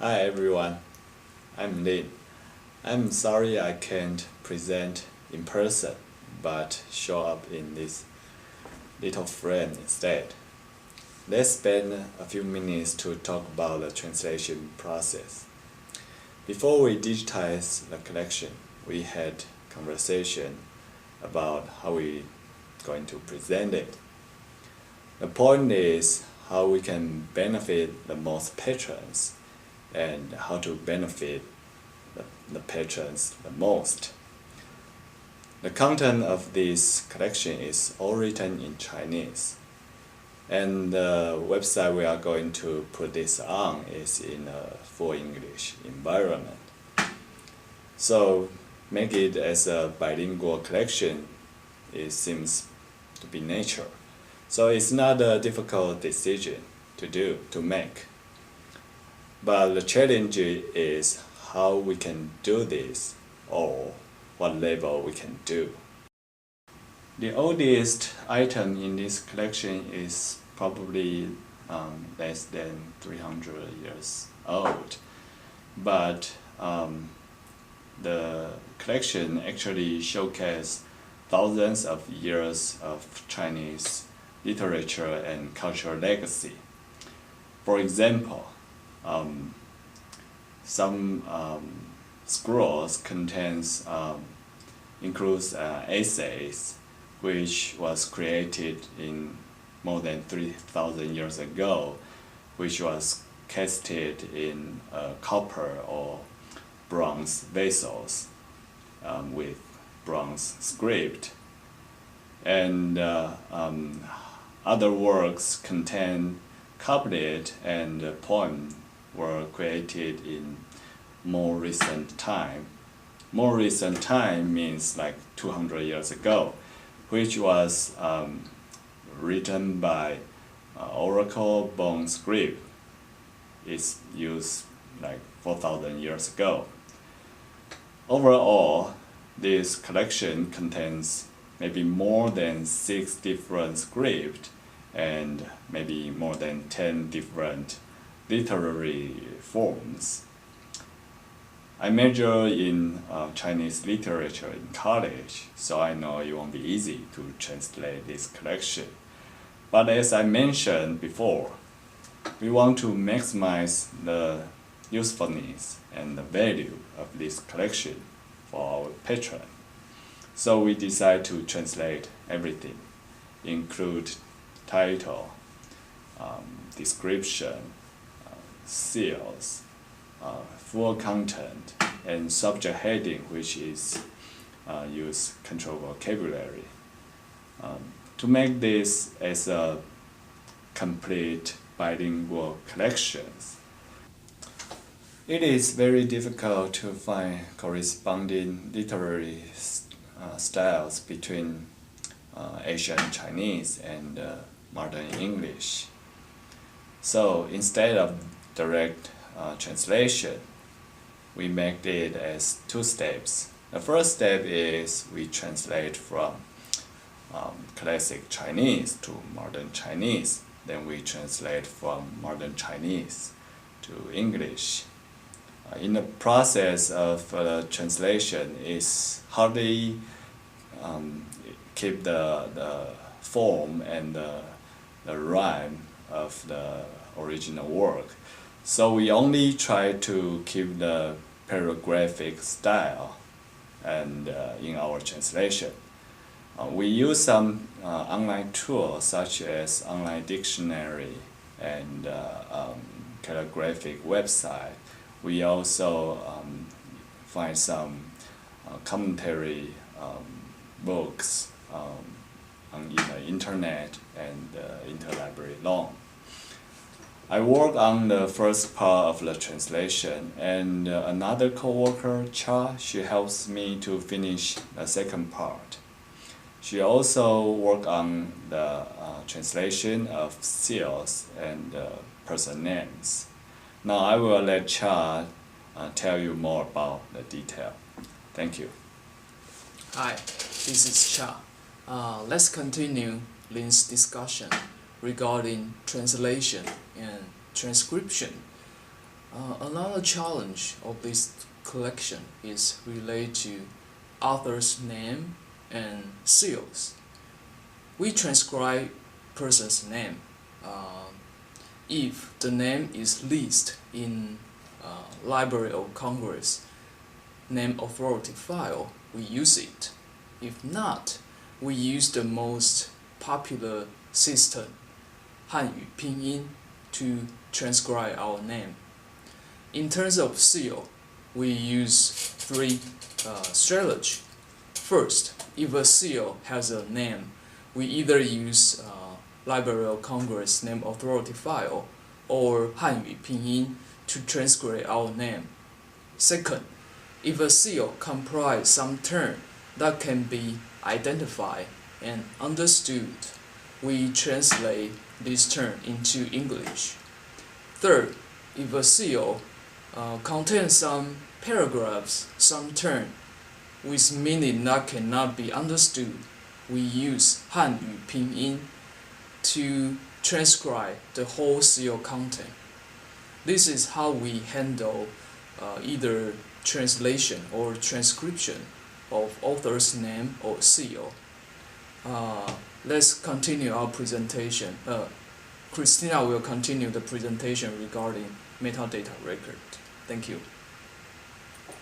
Hi everyone, I'm Lin. I'm sorry I can't present in person, but show up in this little frame instead. Let's spend a few minutes to talk about the translation process. Before we digitize the collection, we had conversation about how we going to present it. The point is how we can benefit the most patrons and how to benefit the patrons the most. The content of this collection is all written in Chinese, and the website we are going to put this on is in a full English environment. So make it as a bilingual collection, it seems to be natural. So it's not a difficult decision to make. But the challenge is how we can do this or what level we can do. The oldest item in this collection is probably less than 300 years old, but the collection actually showcases thousands of years of Chinese literature and cultural legacy. For example, some scrolls includes essays, which was created in more than 3,000 years ago, which was casted in copper or bronze vessels with bronze script. And other works contain couplet and poem were created in more recent time. More recent time means like 200 years ago, which was written by Oracle bone script. It's used like 4,000 years ago. Overall, this collection contains maybe more than 6 different scripts and maybe more than 10 different literary forms. I major in Chinese literature in college, so I know it won't be easy to translate this collection. But as I mentioned before, we want to maximize the usefulness and the value of this collection for our patron. So we decide to translate everything, include title, description, seals, full content, and subject heading, which is use control vocabulary. To make this as a complete bilingual collections, it is very difficult to find corresponding literary styles between Asian Chinese and modern English. So instead of direct translation, we make it as 2 steps. The first step is we translate from classic Chinese to modern Chinese. Then we translate from modern Chinese to English. In the process of translation, is hardly keep the form and the rhyme of the original work. So we only try to keep the paragraphic style and in our translation. We use some online tools such as online dictionary and calligraphic website. We also find some commentary books on the internet and interlibrary loan. I work on the first part of the translation, and another co-worker, Cha, she helps me to finish the second part. She also worked on the translation of seals and person names. Now I will let Cha tell you more about the detail. Thank you. Hi, this is Cha. Let's continue Lin's discussion regarding translation and transcription. Another challenge of this collection is related to author's name and seals. We transcribe person's name if the name is listed in Library of Congress name authority file, we use it. If not, we use the most popular system, Hanyu Pinyin, to transcribe our name. In terms of seal, we use three strategies. First, if a seal has a name, we either use Library of Congress name authority file or Hanyu Pinyin to transcribe our name. Second, if a seal comprises some term that can be identified and understood, we translate this term into English. Third, if a seal contains some paragraphs, some term with meaning that cannot be understood, we use Hanyu Pinyin to transcribe the whole seal content. This is how we handle either translation or transcription of author's name or seal. Let's continue our presentation. Christina will continue the presentation regarding metadata record. Thank you.